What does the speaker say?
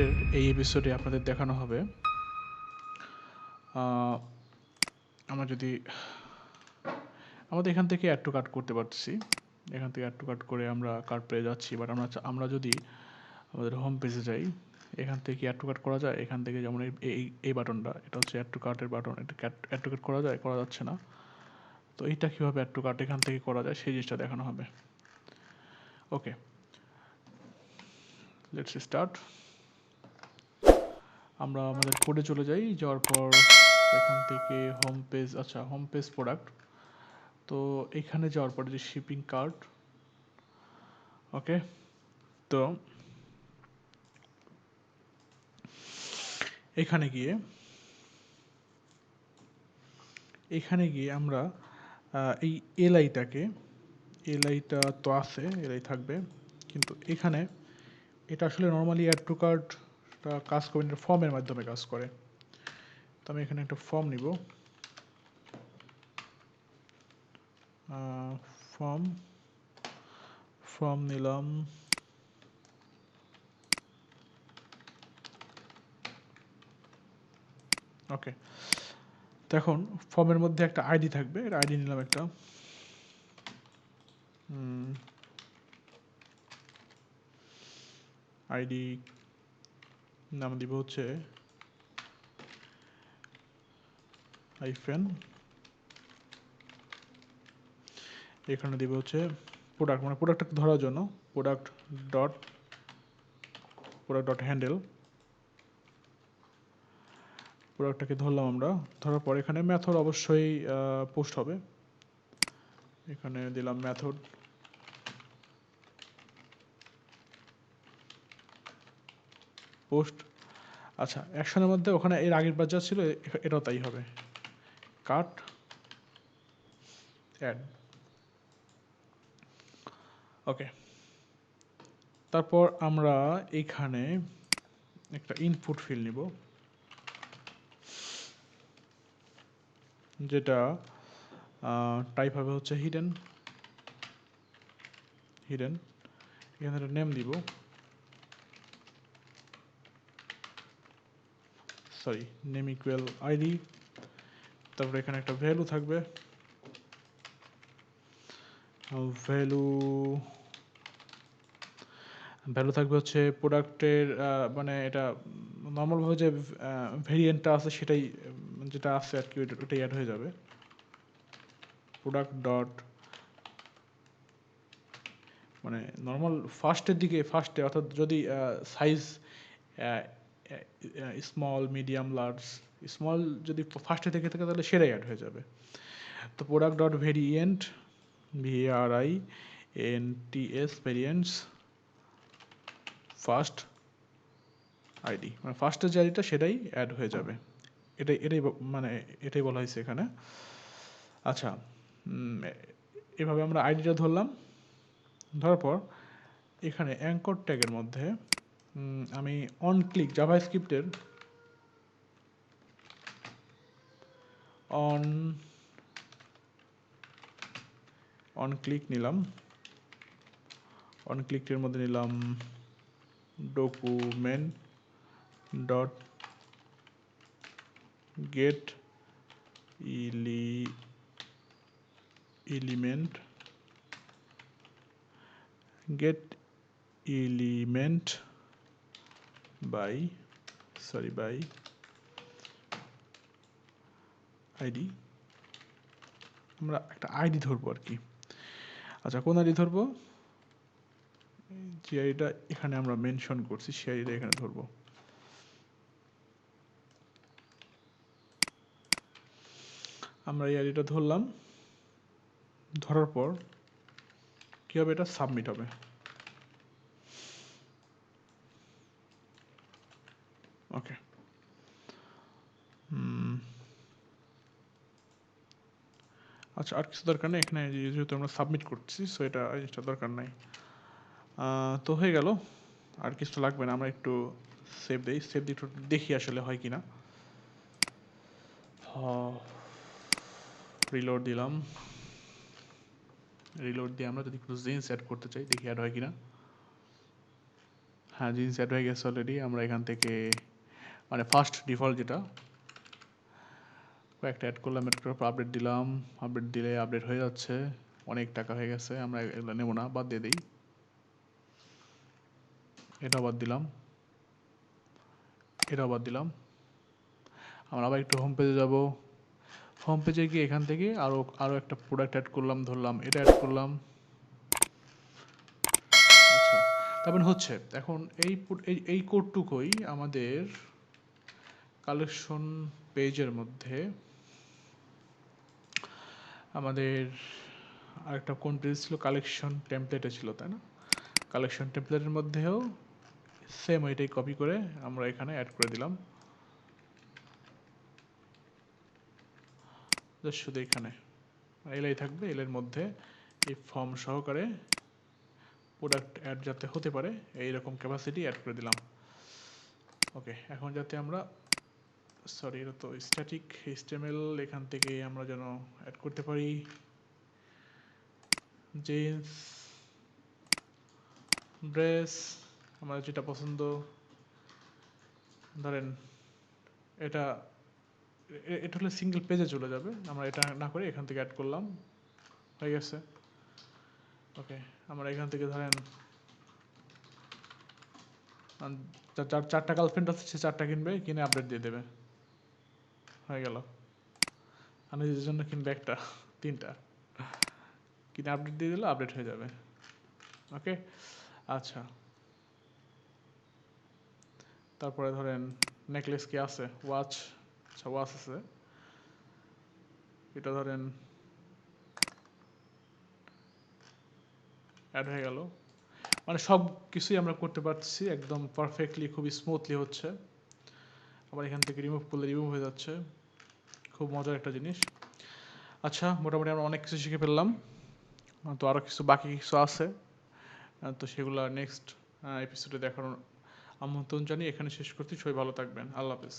আজকের এই এপিসোডে আপনাদের দেখানো হবে আমরা যদি আমাদের এখান থেকে অ্যাড টু কার্ট করতে পারতেছি, এখান থেকে অ্যাড টু কার্ট করে আমরা কার্ট পেয়ে যাচ্ছি। বাট আমরা যদি আমাদের হোম পেজে যাই, এখান থেকে অ্যাড টু কার্ট করা যায়। এখান থেকে যেমন এই বাটনটা, এটা হচ্ছে অ্যাড টু কার্টের বাটন, এটা অ্যাড টু কার্ট করা যায়, করা যাচ্ছে না। তো এইটা কীভাবে অ্যাড টু কার্ট এখান থেকে করা যায় সেই জিনিসটা দেখানো হবে। ওকে, লেটস স্টার্ট। আমরা আমাদের কোডে চলে যাই, যাওয়ার পর এখান থেকে হোম পেজ, আচ্ছা হোম পেজ প্রোডাক্ট, তো এখানে যাওয়ার পরে যে শিপিং কার্ট, ওকে, তো এখানে গিয়ে আমরা এই এলআইটা তো আছে, এলআই থাকবে, কিন্তু এখানে এটা আসলে নর্মালি অ্যাড টু কার্টটা কাজ করে, ফর্মের মাধ্যমে কাজ করে। তো আমি এখানে একটা ফর্ম নিব, ফর্ম নিলাম, ওকে। তো এখন ফর্মের মধ্যে একটা আইডি থাকবে, এটা আইডি নিলাম একটা, আইডি নাম দিব হচ্ছে হাইফেন, এখানে দিব হচ্ছে প্রোডাক্ট, মানে প্রোডাক্টটাকে ধরার জন্য প্রোডাক্ট ডট হ্যান্ডেল, প্রোডাক্টটাকে ধরলাম আমরা। ধরার পর এখানে মেথড অবশ্যই পোস্ট হবে, এখানে দিলাম মেথড, পোস্ট। আচ্ছা, অ্যাকশনের মধ্যে ওখানে এর আগের বার যা ছিল এটাও তাই হবে, কাট অ্যাড, ওকে। তারপর আমরা এখানে একটা ইনপুট ফিল নিব, যেটা টাইপ হবে হচ্ছে হিডেন, এখানে একটা নেম দিব, সরি নেম ইকুয়াল আইডি। তারপরে এখানে একটা ভ্যালু থাকবে, ভ্যালু থাকবে হচ্ছে প্রোডাক্টের, মানে এটা নর্মালভাবে যে ভেরিয়েন্টটা আছে সেটাই, যেটা আছে আর কি, ওইটাই অ্যাড হয়ে যাবে। প্রোডাক্ট ডট, মানে নর্মাল ফার্স্টে অর্থাৎ যদি size small, medium, large, small যদি ফার্স্টে থেকে থাকে তাহলে সেটাই অ্যাড হয়ে যাবে। তো product dot variant, VARIANTS variants first ID, মানে ফার্স্টের যে আইডিটা সেটাই অ্যাড হয়ে যাবে, এটাই বলা হয়েছে এখানে। আচ্ছা, এভাবে আমরা আইডিটা ধরলাম। ধরার পর এখানে অ্যাঙ্কর ট্যাগের মধ্যে আমি অন ক্লিক জাভাস্ক্রিপ্টের অন ক্লিক নিলাম, অন ক্লিকের মধ্যে নিলাম document dot get element by ID. আমরা একটা আইডি ধরবো আর কি। আচ্ছা, কোন আইডি ধরবো? যে আইডিটা এখানে আমরা মেনশন করছি সেই আইডিটা এখানে ধরবো। আমরা এই আইডিটা ধরলাম, ধরার পর কি হবে, এটা সাবমিট হবে। ওকে, আচ্ছা আর কিছু দরকার নেই এখানে, যেহেতু আমরা সাবমিট করছি সো এটা জিনিসটা দরকার নাই। তো হয়ে গেল, আর কিছু লাগবে না। আমরা একটু সেভ দিই, একটু দেখি আসলে হয় কিনা। রিলোড দিলাম, রিলোড দিয়ে আমরা যদি কোনো জিনিস অ্যাড করতে চাই দেখি অ্যাড হয় কিনা। হ্যাঁ জিন্স অ্যাড হয়ে গেছে অলরেডি। আমরা এখান থেকে মানে ফার্স্ট ডিফল্ট যেটা কয়েকটা অ্যাড করলাম, অ্যাড করার পর আপডেট দিলাম, আপডেট দিলে আপডেট হয়ে যাচ্ছে। অনেক টাকা হয়ে গেছে, আমরা এগুলো নেবো না, বাদ দিয়ে দিই। এটাও বাদ দিলাম, এটাও বাদ দিলাম। আমরা আবার একটু হোম পেজে যাব। হোম পেজে গিয়ে এখান থেকে আরও একটা প্রোডাক্ট অ্যাড করলাম, ধরলাম এটা অ্যাড করলাম। আচ্ছা, তারপরে হচ্ছে এখন এই কোডটুকুই আমাদের কালেকশন পেজের মধ্যে আমাদের আরেকটা কোন পেজ ছিল, কালেকশন টেমপ্লেটে ছিল তাই না? কালেকশন টেমপ্লেটের মধ্যেও সেম ওইটাই কপি করে আমরা এখানে অ্যাড করে দিলাম। জাস্ট শুধু এখানে এলআই থাকবে, এলের মধ্যে এই ফর্ম সহকারে প্রোডাক্ট অ্যাড যাতে হতে পারে এইরকম ক্যাপাসিটি অ্যাড করে দিলাম। ওকে, এখন যাতে আমরা সরি এটা তো স্ট্যাটিক HTML, এখান থেকে আমরা যেন অ্যাড করতে পারি জিন্স ড্রেস, আমার যেটা পছন্দ, ধরেন এটা এটা হলে সিঙ্গেল পেজে চলে যাবে, আমরা এটা না করে এখান থেকে অ্যাড করলাম, হয়ে গেছে। ওকে, আমরা এখান থেকে ধরেন যার 4টা গার্লফ্রেন্ড আছে সে 4টা কিনবে, কিনে আপডেট দিয়ে দেবে, হয়ে গেল। আর নিজের জন্য কিনবে একটা, 3টা কিনে আপডেট দিয়ে দিলে আপডেট হয়ে যাবে। ওকে, আচ্ছা তারপরে ধরেন নেকলেস কি আছে, ওয়াচ, আচ্ছা ওয়াচ আছে, এটা ধরেন অ্যাড হয়ে গেল। মানে সব কিছুই আমরা করতে পারছি একদম পারফেক্টলি, খুবই স্মুথলি হচ্ছে। আবার এখান থেকে রিমুভ করলে রিমুভ হয়ে যাচ্ছে, খুব মজার একটা জিনিস। আচ্ছা, মোটামুটি আমরা অনেক কিছু শিখে ফেললাম, তো আরও কিছু বাকি কিছু আছে, তো সেগুলো নেক্সট এপিসোডে দেখানোর আমন্ত্রণ জানিয়ে এখানে শেষ করতে, সবাই ভালো থাকবেন, আল্লাহ হাফেজ।